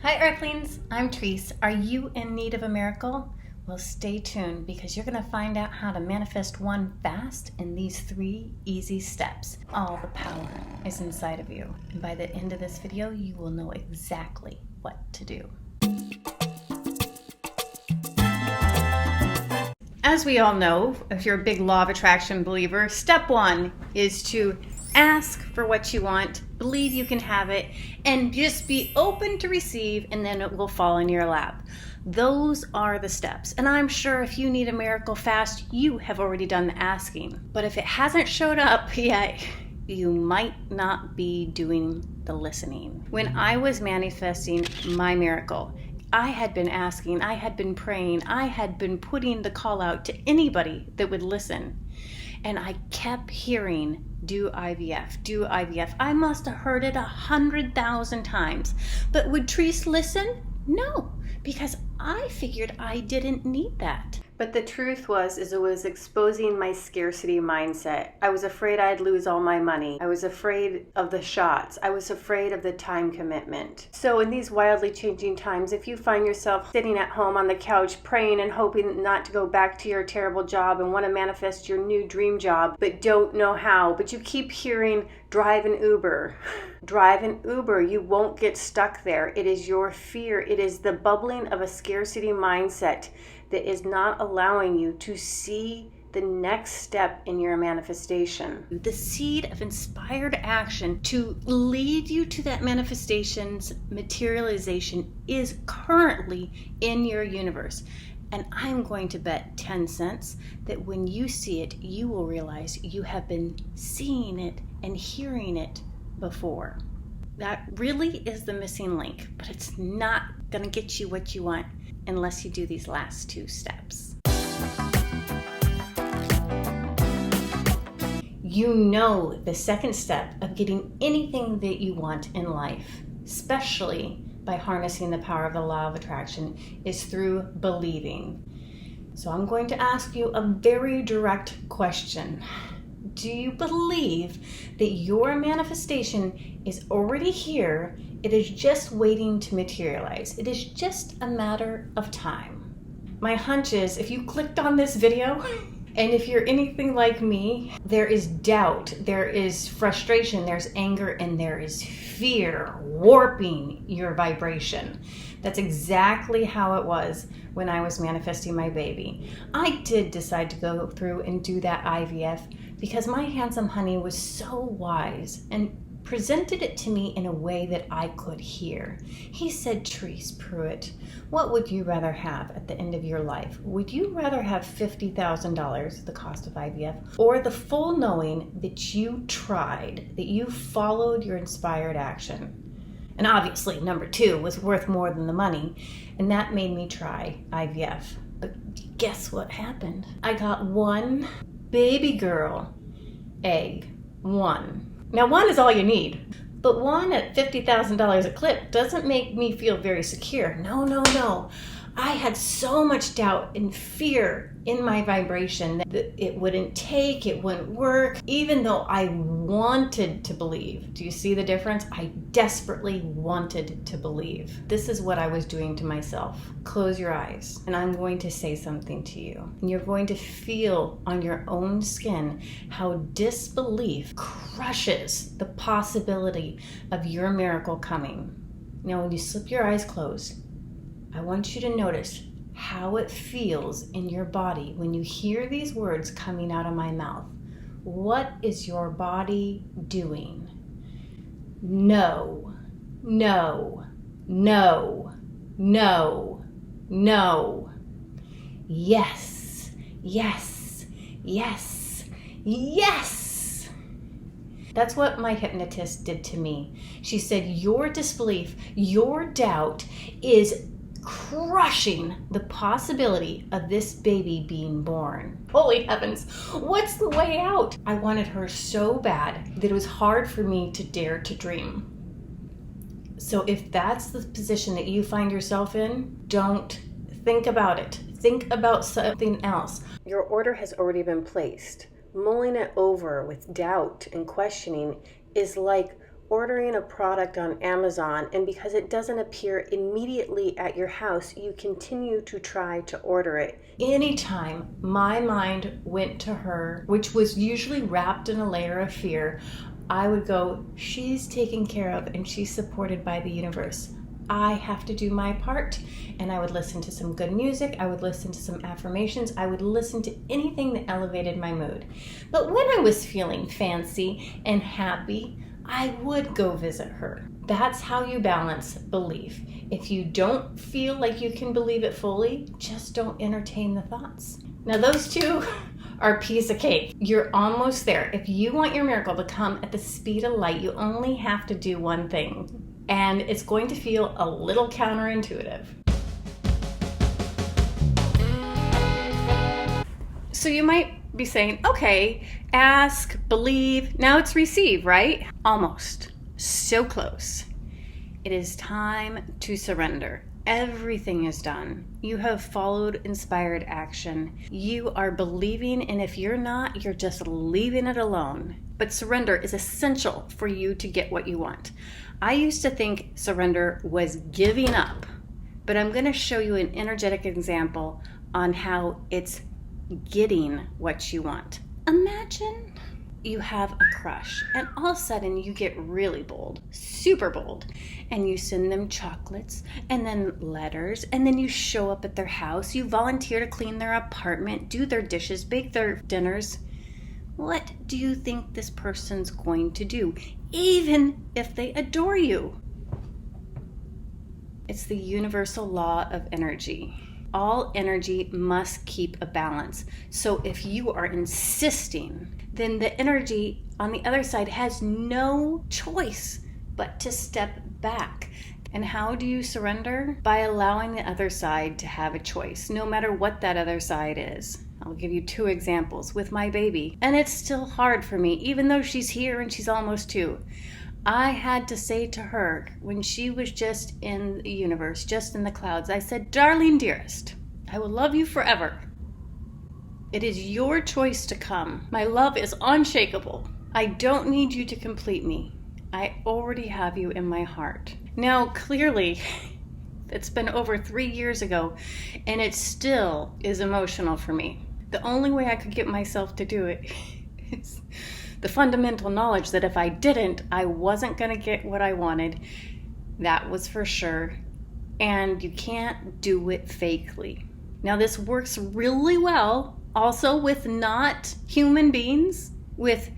Hi Earthlings, I'm Trice. Are you in need of a miracle? Well, stay tuned because you're going to find out how to manifest one fast in these 3 easy steps. All the power is inside of you. And by the end of this video, you will know exactly what to do. As we all know, if you're a big law of attraction believer, step 1 is to ask for what you want, believe you can have it, and just be open to receive, and then it will fall in your lap. Those are the steps. And I'm sure if you need a miracle fast, you have already done the asking. But if it hasn't showed up yet, you might not be doing the listening. When I was manifesting my miracle, I had been asking, I had been praying, I had been putting the call out to anybody that would listen. And I kept hearing, do IVF, do IVF. I must have heard it 100,000 times. But would Trice listen? No, because I figured I didn't need that. But the truth was, it was exposing my scarcity mindset. I was afraid I'd lose all my money. I was afraid of the shots. I was afraid of the time commitment. So in these wildly changing times, if you find yourself sitting at home on the couch praying and hoping not to go back to your terrible job and want to manifest your new dream job, but don't know how, but you keep hearing, drive an Uber. Drive an Uber. You won't get stuck there. It is your fear. It is the bubbling of a scarcity mindset that is not allowing you to see the next step in your manifestation. The seed of inspired action to lead you to that manifestation's materialization is currently in your universe. And I'm going to bet 10 cents that when you see it, you will realize you have been seeing it and hearing it before. That really is the missing link, but it's not going to get you what you want unless you do these last 2 steps. You know the second step of getting anything that you want in life, especially by harnessing the power of the law of attraction, is through believing. So I'm going to ask you a very direct question. Do you believe that your manifestation is already here? It is just waiting to materialize. It is just a matter of time. My hunch is if you clicked on this video, and if you're anything like me, there is doubt, there is frustration, there's anger, and there is fear warping your vibration. That's exactly how it was when I was manifesting my baby. I did decide to go through and do that IVF because my handsome honey was so wise and presented it to me in a way that I could hear. He said, Trice, Pruitt, what would you rather have at the end of your life? Would you rather have $50,000, the cost of IVF, or the full knowing that you tried, that you followed your inspired action? And obviously, number 2 was worth more than the money, and that made me try IVF. But guess what happened? I got 1 baby girl egg. 1. Now 1 is all you need, but 1 at $50,000 a clip doesn't make me feel very secure. No. I had so much doubt and fear in my vibration that it wouldn't take, it wouldn't work, even though I wanted to believe. Do you see the difference? I desperately wanted to believe. This is what I was doing to myself. Close your eyes, and I'm going to say something to you. And you're going to feel on your own skin how disbelief crushes the possibility of your miracle coming. Now, when you slip your eyes closed, I want you to notice how it feels in your body when you hear these words coming out of my mouth. What is your body doing? No, no, no, no, no. Yes, yes, yes, yes. That's what my hypnotist did to me. She said, your disbelief, your doubt is crushing the possibility of this baby being born. Holy heavens, what's the way out? I wanted her so bad that it was hard for me to dare to dream. So if that's the position that you find yourself in, don't think about it. Think about something else. Your order has already been placed. Mulling it over with doubt and questioning is like ordering a product on Amazon, and because it doesn't appear immediately at your house, you continue to try to order it. Anytime my mind went to her, which was usually wrapped in a layer of fear, I would go, she's taken care of and she's supported by the universe. I have to do my part. And I would listen to some good music. I would listen to some affirmations. I would listen to anything that elevated my mood. But when I was feeling fancy and happy, I would go visit her. That's how you balance belief. If you don't feel like you can believe it fully, just don't entertain the thoughts. Now those two are a piece of cake. You're almost there. If you want your miracle to come at the speed of light, you only have to do one thing. And it's going to feel a little counterintuitive. So you might be saying, okay, ask, believe, now it's receive, right? Almost. So close. It is time to surrender. Everything is done. You have followed inspired action. You are believing, and if you're not, you're just leaving it alone. But surrender is essential for you to get what you want. I used to think surrender was giving up, but I'm going to show you an energetic example on how it's getting what you want. Imagine you have a crush and all of a sudden you get really bold, super bold, and you send them chocolates and then letters, and then you show up at their house, you volunteer to clean their apartment, do their dishes, bake their dinners. What do you think this person's going to do, even if they adore you? It's the universal law of energy. All energy must keep a balance. So if you are insisting, then the energy on the other side has no choice but to step back. And how do you surrender? By allowing the other side to have a choice, no matter what that other side is. I'll give you 2 examples with my baby. And it's still hard for me, even though she's here and she's almost 2. I had to say to her when she was just in the universe, just in the clouds, I said, darling dearest, I will love you forever. It is your choice to come. My love is unshakable. I don't need you to complete me. I already have you in my heart. Now, clearly, it's been over 3 years ago, and it still is emotional for me. The only way I could get myself to do it is the fundamental knowledge that if I didn't, I wasn't going to get what I wanted. That was for sure. And you can't do it fakely. Now, this works really well also with not human beings, with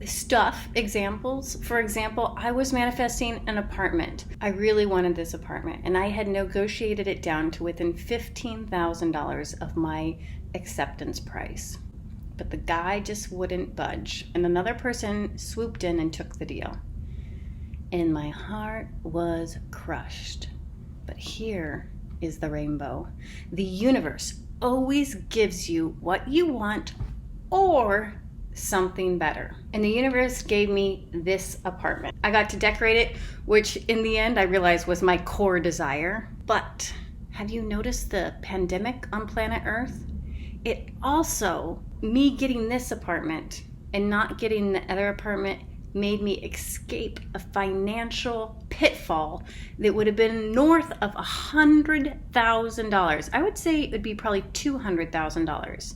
stuff examples. For example, I was manifesting an apartment. I really wanted this apartment, and I had negotiated it down to within $15,000 of my acceptance price. But the guy just wouldn't budge, and another person swooped in and took the deal. And my heart was crushed. But here is the rainbow. The universe always gives you what you want or something better. And the universe gave me this apartment. I got to decorate it, which in the end I realized was my core desire. But have you noticed the pandemic on planet Earth? It also, me getting this apartment and not getting the other apartment made me escape a financial pitfall that would have been north of $100,000. I would say it would be probably $200,000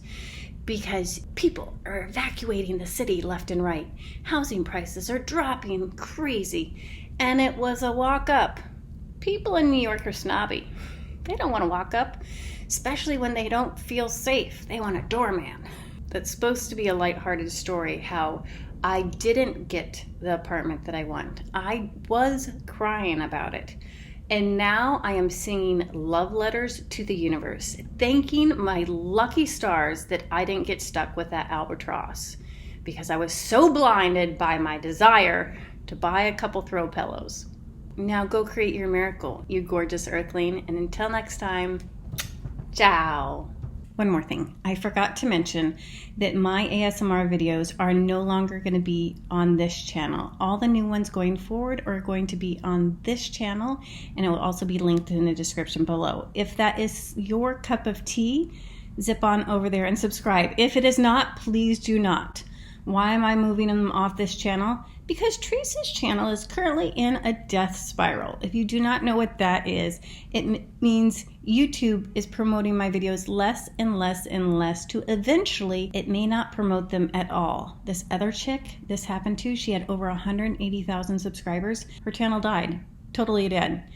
because people are evacuating the city left and right. Housing prices are dropping crazy, and it was a walk up. People in New York are snobby. They don't want to walk up, especially when they don't feel safe. They want a doorman. That's supposed to be a lighthearted story, how I didn't get the apartment that I want. I was crying about it. And now I am singing love letters to the universe, thanking my lucky stars that I didn't get stuck with that albatross, because I was so blinded by my desire to buy a couple throw pillows. Now go create your miracle, you gorgeous earthling, and until next time, ciao. One more thing. I forgot to mention that my ASMR videos are no longer going to be on this channel. All the new ones going forward are going to be on this channel, and it will also be linked in the description below. If that is your cup of tea, zip on over there and subscribe. If it is not, please do not. Why am I moving them off this channel? Because Trice's channel is currently in a death spiral. If you do not know what that is, it means YouTube is promoting my videos less and less and less to eventually it may not promote them at all. This other chick this happened to, she had over 180,000 subscribers. Her channel died, totally dead.